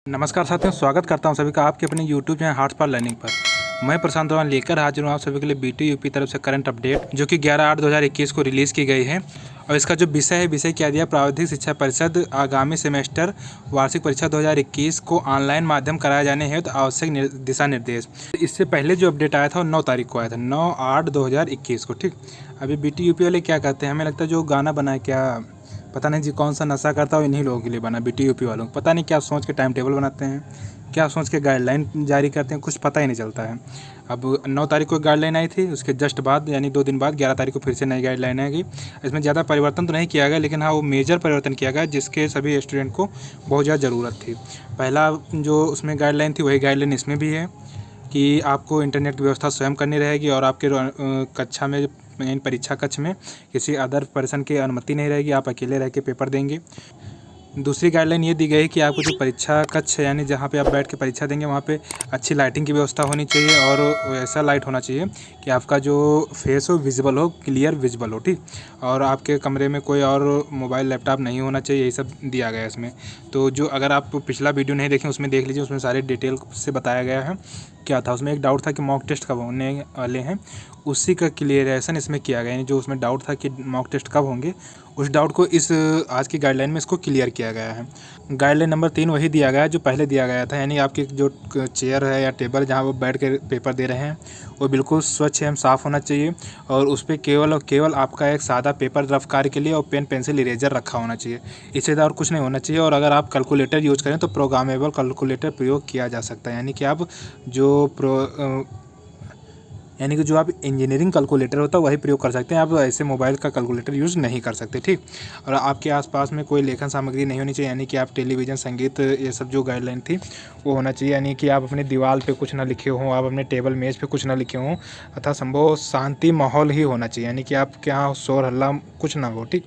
नमस्कार साथियों, स्वागत करता हूं सभी का आपके अपने YouTube channel hearts for learning पर। मैं प्रशांत राव लेकर हाजिर हूं आप सभी के लिए बीटी यूपी तरफ से करंट अपडेट जो कि 11/8/2021 को रिलीज़ की गई है। और इसका जो विषय क्या दिया, प्रावधिक शिक्षा परिषद आगामी सेमेस्टर वार्षिक परीक्षा 2021 को ऑनलाइन माध्यम कराए जाने हैं तो आवश्यक दिशा निर्देश। इससे पहले जो अपडेट आया था वो 9 तारीख को आया था, 9/8/2021 को। ठीक, अभी बीटी यूपी वाले क्या करते हैं, हमें लगता है जो गाना बना है, क्या पता नहीं जी कौन सा नशा करता हो, इन्हीं लोगों के लिए बना, बीटी यूपी वालों को पता नहीं क्या सोच के टाइम टेबल बनाते हैं, क्या सोच के गाइडलाइन जारी करते हैं, कुछ पता ही नहीं चलता है। अब 9 तारीख को गाइडलाइन आई थी, उसके जस्ट बाद यानी 2 दिन बाद 11 तारीख को फिर से नई गाइडलाइन आएगी। इसमें ज़्यादा परिवर्तन तो नहीं किया गया, लेकिन हाँ वो मेजर परिवर्तन किया गया जिसके सभी स्टूडेंट को बहुत ज़्यादा ज़रूरत थी। पहला जो उसमें गाइडलाइन थी वही गाइडलाइन इसमें भी है कि आपको इंटरनेट की व्यवस्था स्वयं करनी रहेगी और आपके कक्षा में परीक्षा कक्ष में किसी अदर पर्सन की अनुमति नहीं रहेगी, आप अकेले रह के पेपर देंगे। दूसरी गाइडलाइन ये दी गई है कि आपको जो परीक्षा कक्ष यानी जहाँ पे आप बैठ के परीक्षा देंगे वहाँ पे अच्छी लाइटिंग की व्यवस्था होनी चाहिए और ऐसा लाइट होना चाहिए कि आपका जो फेस हो विजिबल हो, क्लियर विजिबल हो। ठीक, और आपके कमरे में कोई और मोबाइल लैपटॉप नहीं होना चाहिए, यही सब दिया गया है इसमें। तो जो अगर आप पिछला वीडियो नहीं देखें उसमें देख लीजिए, उसमें सारे डिटेल से बताया गया है क्या था। उसमें एक डाउट था कि मॉक टेस्ट कब होने वाले हैं, उसी का क्लियरेशन इसमें किया गया, यानी जो उसमें डाउट था कि मॉक टेस्ट कब होंगे उस डाउट को इस आज की गाइडलाइन में इसको क्लियर किया गया है। गाइडलाइन नंबर 3 वही दिया गया है जो पहले दिया गया था, यानी आपकी जो चेयर है या टेबल जहाँ वो बैठ के पेपर दे रहे हैं वो बिल्कुल स्वच्छ एवं साफ़ होना चाहिए और उस पर केवल और केवल आपका एक सादा पेपर रफ कार्य के लिए और पेन पेंसिल इरेजर रखा होना चाहिए, इससे ज़्यादा और कुछ नहीं होना चाहिए। और अगर आप कैलकुलेटर यूज़ करें तो प्रोग्रामेबल कैलकुलेटर प्रयोग किया जा सकता है, यानी कि आप जो आप इंजीनियरिंग कैलकुलेटर होता है वही प्रयोग कर सकते हैं, आप ऐसे मोबाइल का कैलकुलेटर यूज़ नहीं कर सकते। ठीक, और आपके आसपास में कोई लेखन सामग्री नहीं होनी चाहिए, यानी कि आप टेलीविज़न, संगीत, ये सब जो गाइडलाइन थी वो होना चाहिए, यानी कि आप अपने दीवार पे कुछ ना लिखे हों, आप अपने टेबल मेज़ पे कुछ ना लिखे हों, अतः संभव शांति माहौल ही होना चाहिए, यानी कि आपके यहाँ शोर हल्ला कुछ ना हो। ठीक,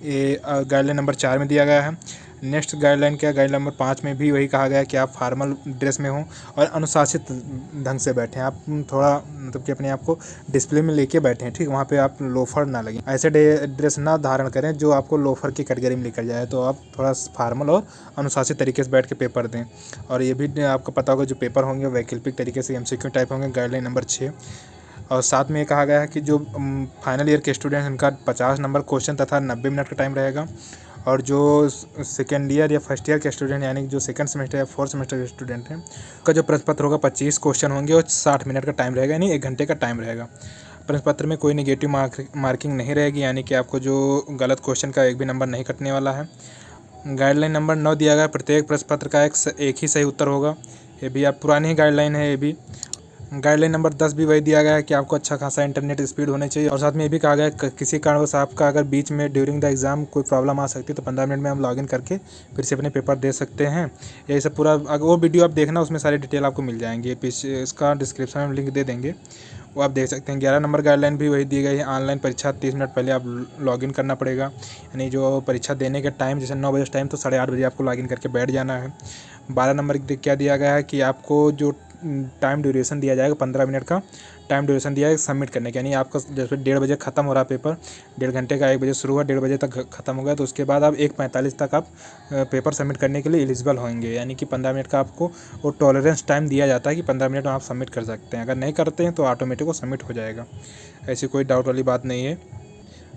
ये गाइडलाइन नंबर 4 में दिया गया है। नेक्स्ट गाइडलाइन क्या, गाइडलाइन नंबर 5 में भी वही कहा गया है कि आप फॉर्मल ड्रेस में हों और अनुशासित ढंग से बैठें, आप थोड़ा मतलब कि अपने आप को डिसिप्लिन में लेके बैठें। ठीक, वहाँ पे आप लोफर ना लगें, ऐसे ड्रेस ना धारण करें जो आपको लोफर की कैटेगरी में लेकर जाए, तो आप थोड़ा फॉर्मल और अनुशासित तरीके से बैठ के पेपर दें। और ये भी आपको पता होगा जो पेपर होंगे वैकल्पिक तरीके से MCQ टाइप होंगे, गाइडलाइन नंबर 6। और साथ में ये कहा गया है कि जो फाइनल ईयर के स्टूडेंट हैं उनका 50 नंबर क्वेश्चन तथा 90 मिनट का टाइम रहेगा, और जो सेकेंड ईयर या फर्स्ट ईयर के स्टूडेंट यानी जो सेकंड सेमेस्टर या फोर्थ सेमेस्टर के स्टूडेंट हैं उनका जो प्रश्न पत्र होगा 25 क्वेश्चन होंगे और 60 मिनट का टाइम रहेगा, यानी 1 घंटे का टाइम रहेगा। प्रश्न पत्र में कोई नेगेटिव मार्किंग नहीं रहेगी, यानी कि आपको जो गलत क्वेश्चन का एक भी नंबर नहीं कटने वाला है। गाइडलाइन नंबर 9 दिया गया, प्रत्येक प्रश्न पत्र का एक ही सही उत्तर होगा, ये भी आप पुरानी ही गाइडलाइन है ये भी। गाइडलाइन नंबर 10 भी वही दिया गया है कि आपको अच्छा खासा इंटरनेट स्पीड होनी चाहिए, और साथ में ये भी कहा गया है किसी कारणवश आपका अगर बीच में ड्यूरिंग द एग्ज़ाम कोई प्रॉब्लम आ सकती है तो 15 मिनट में हम लॉगिन करके फिर से अपने पेपर दे सकते हैं। यही सब पूरा, अगर वो वीडियो आप देखना उसमें सारी डिटेल आपको मिल जाएंगी, इसका डिस्क्रिप्शन में लिंक दे देंगे, वो आप देख सकते हैं। 11 नंबर गाइडलाइन भी वही दी गई है, ऑनलाइन परीक्षा 30 मिनट पहले आप लॉगिन करना पड़ेगा, यानी जो परीक्षा देने के टाइम जैसे 9 बजे टाइम तो 8:30 बजे आपको लॉगिन करके बैठ जाना है। 12 नंबर क्या दिया गया है कि आपको जो टाइम ड्यूरेशन दिया जाएगा 15 मिनट का टाइम ड्यूरेशन दिया है सबमिट करने का, यानी आपका जैसे 1:30 बजे ख़त्म हो रहा पेपर, 1.5 घंटे का 1 बजे शुरू हुआ 1:30 बजे तक ख़त्म हो गया, तो उसके बाद आप 1:45 तक आप पेपर सबमिट करने के लिए एलिजिबल होंगे, यानी कि 15 मिनट का आपको वो टॉलरेंस टाइम दिया जाता है कि 15 मिनट में आप सबमिट कर सकते हैं, अगर नहीं करते हैं तो ऑटोमेटिक वो सबमिट हो जाएगा, ऐसी कोई डाउट वाली बात नहीं है।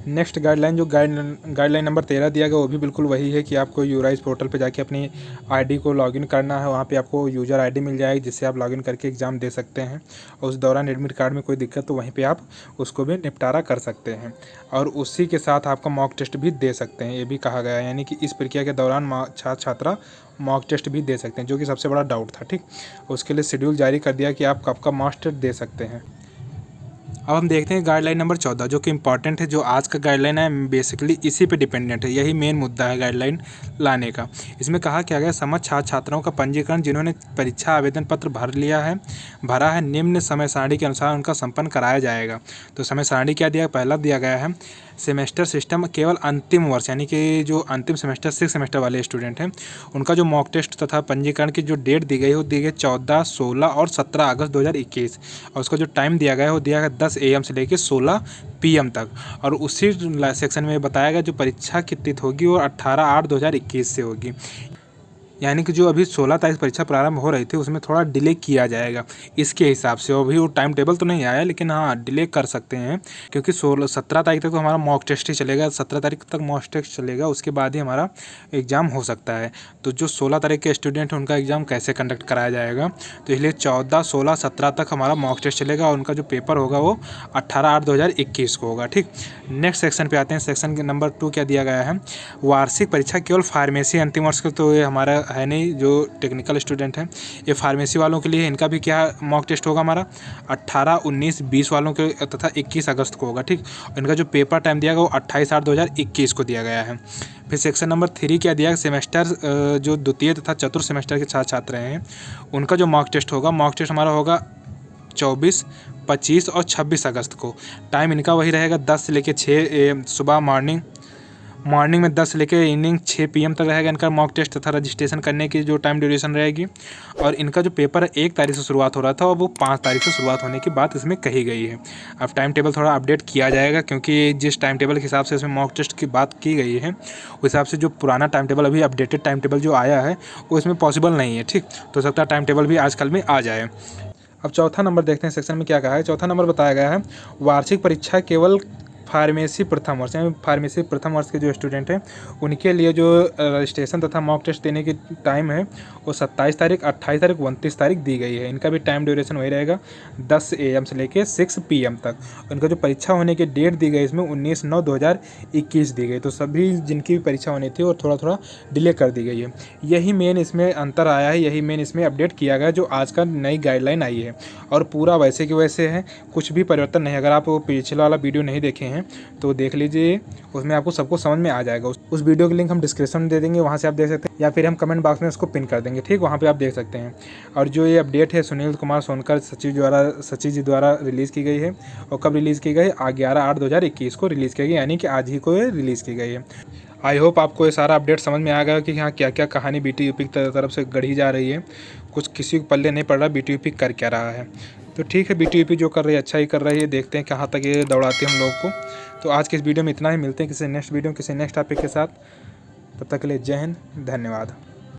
नेक्स्ट गाइडलाइन जो गाइडलाइन नंबर 13 दिया गया वो भी बिल्कुल वही है कि आपको यूराइज पोर्टल पे जाके अपनी आईडी को लॉगिन करना है, वहाँ पे आपको यूज़र आईडी मिल जाएगी जिससे आप लॉगिन करके एग्ज़ाम दे सकते हैं, और उस दौरान एडमिट कार्ड में कोई दिक्कत तो वहीं पे आप उसको भी निपटारा कर सकते हैं, और उसी के साथ आपका मॉक टेस्ट भी दे सकते हैं, ये भी कहा गया है, यानी कि इस प्रक्रिया के दौरान छात्र छात्रा मॉक टेस्ट भी दे सकते हैं, जो कि सबसे बड़ा डाउट था। ठीक, उसके लिए शेड्यूल जारी कर दिया कि आप कब का मॉक टेस्ट दे सकते हैं। अब हम देखते हैं गाइडलाइन नंबर 14 जो कि इम्पॉर्टेंट है, जो आज का गाइडलाइन है बेसिकली इसी पे डिपेंडेंट है, यही मेन मुद्दा है गाइडलाइन लाने का। इसमें कहा क्या गया, समस्त छात्र छात्राओं का पंजीकरण जिन्होंने परीक्षा आवेदन पत्र भरा है निम्न समय सारणी के अनुसार उनका संपन्न कराया जाएगा। तो समय सारणी क्या दिया, पहला दिया गया है सेमेस्टर सिस्टम केवल अंतिम वर्ष यानी कि जो अंतिम सेमेस्टर 6 सेमेस्टर वाले स्टूडेंट हैं उनका जो मॉक टेस्ट तथा पंजीकरण की जो डेट दी गई है वो दी गई 14, 16 और 17 अगस्त 2021, और उसका जो टाइम दिया गया है वो दिया गया 10 AM से लेकर 16 PM तक। और उसी सेक्शन में बताया गया जो परीक्षा की तिथि होगी वो 18/8/2021 से होगी। यानी कि जो अभी 16 तारीख परीक्षा प्रारंभ हो रही थी उसमें थोड़ा डिले किया जाएगा इसके हिसाब से। अभी वो टाइम टेबल तो नहीं आया, लेकिन हाँ डिले कर सकते हैं, क्योंकि 17 तारीख तक तो हमारा मॉक टेस्ट ही चलेगा। 17 तारीख तक मॉक टेस्ट चलेगा, उसके बाद ही हमारा एग्ज़ाम हो सकता है। तो जो 16 तारीख के स्टूडेंट हैं उनका एग्ज़ाम कैसे कंडक्ट कराया जाएगा, तो इसलिए 14, 16, 17 तक हमारा मॉक टेस्ट चलेगा और उनका जो पेपर होगा वो 18/8/2021 को होगा। ठीक, नेक्स्ट सेक्शन पे आते हैं। सेक्शन के नंबर 2 क्या दिया गया है, वार्षिक परीक्षा केवल फार्मेसी अंतिम वर्ष के, तो ये हमारा है नहीं, जो टेक्निकल स्टूडेंट हैं ये फार्मेसी वालों के लिए इनका भी क्या मॉक टेस्ट होगा हमारा 18, 19, 20 वालों के तथा 21 अगस्त को होगा। ठीक, इनका जो पेपर टाइम दिया गया वो 28/8/2021 को दिया गया है। फिर सेक्शन नंबर 3 क्या दिया, सेमेस्टर जो द्वितीय तथा चतुर्थ सेमेस्टर के छात्र छात्र हैं उनका जो मॉक टेस्ट होगा, मॉक टेस्ट हमारा होगा 24, 25 और 26 अगस्त को। टाइम इनका वही रहेगा 10 से लेकर 6 AM सुबह मॉर्निंग में 10 से लेकर इवनिंग 6 PM तक रहेगा इनका मॉक टेस्ट तथा रजिस्ट्रेशन करने की जो टाइम ड्यूरेशन रहेगी। और इनका जो पेपर 1 तारीख से शुरुआत हो रहा था और वो 5 तारीख से शुरुआत होने की बात इसमें कही गई है। अब टाइम टेबल थोड़ा अपडेट किया जाएगा, क्योंकि जिस टाइम टेबल के हिसाब से इसमें मॉक टेस्ट की बात की गई है उस हिसाब से जो पुराना टाइम टेबल, अभी अपडेटेड टाइम टेबल जो आया है वो इसमें पॉसिबल नहीं है। ठीक, तो हो सकता है टाइम टेबल भी आजकल में आ जाए। अब चौथा नंबर देखते हैं सेक्शन में क्या कहा है। चौथा नंबर बताया गया है, वार्षिक परीक्षा केवल फार्मेसी प्रथम वर्ष, यानी फार्मेसी प्रथम वर्ष के जो स्टूडेंट हैं उनके लिए जो रजिस्ट्रेशन तथा मॉक टेस्ट देने की टाइम है वो 27 तारीख, 28 तारीख, 29 तारीख दी गई है। इनका भी टाइम ड्यूरेशन वही रहेगा 10 AM से लेकर 6 PM तक। इनका जो परीक्षा होने की डेट दी गई इसमें 19/9/2021 दी गई। तो सभी जिनकी भी परीक्षा होनी थी वो थोड़ा थोड़ा डिले कर दी गई है। यही मेन इसमें अंतर आया है, यही मेन इसमें अपडेट किया गया जो आज का नई गाइडलाइन आई है। और पूरा वैसे के वैसे है, कुछ भी परिवर्तन नहीं। अगर आप वो पिछला वाला वीडियो नहीं देखे हैं तो देख लीजिए, उसमें आपको सबको समझ में आ जाएगा। उस वीडियो की लिंक हम डिस्क्रिप्शन में दे देंगे, वहाँ से आप देख सकते हैं, या फिर हम कमेंट बॉक्स में उसको पिन कर देंगे। ठीक, वहाँ पे आप देख सकते हैं। और जो ये अपडेट है सुनील कुमार सोनकर सचिव जी द्वारा रिलीज़ की गई है। और कब रिलीज़ की गई, 11/8/2021 को रिलीज़ की गई, यानी कि आज ही को ये रिलीज़ की गई है। आई होप आपको ये सारा अपडेट समझ में आ गया कि यहाँ क्या क्या कहानी BTUP की तरफ से गढ़ी जा रही है। कुछ किसी को पल्ले नहीं पड़ रहा BTUP कर क्या रहा है। तो ठीक है, BTUP जो कर रही है अच्छा ही कर रही है, देखते हैं कहाँ तक ये दौड़ाती है हम लोग को। तो आज के इस वीडियो में इतना ही, मिलते हैं किसी नेक्स्ट वीडियो किसी नेक्स्ट टॉपिक के साथ। तब तक के लिए जय हिंद, धन्यवाद।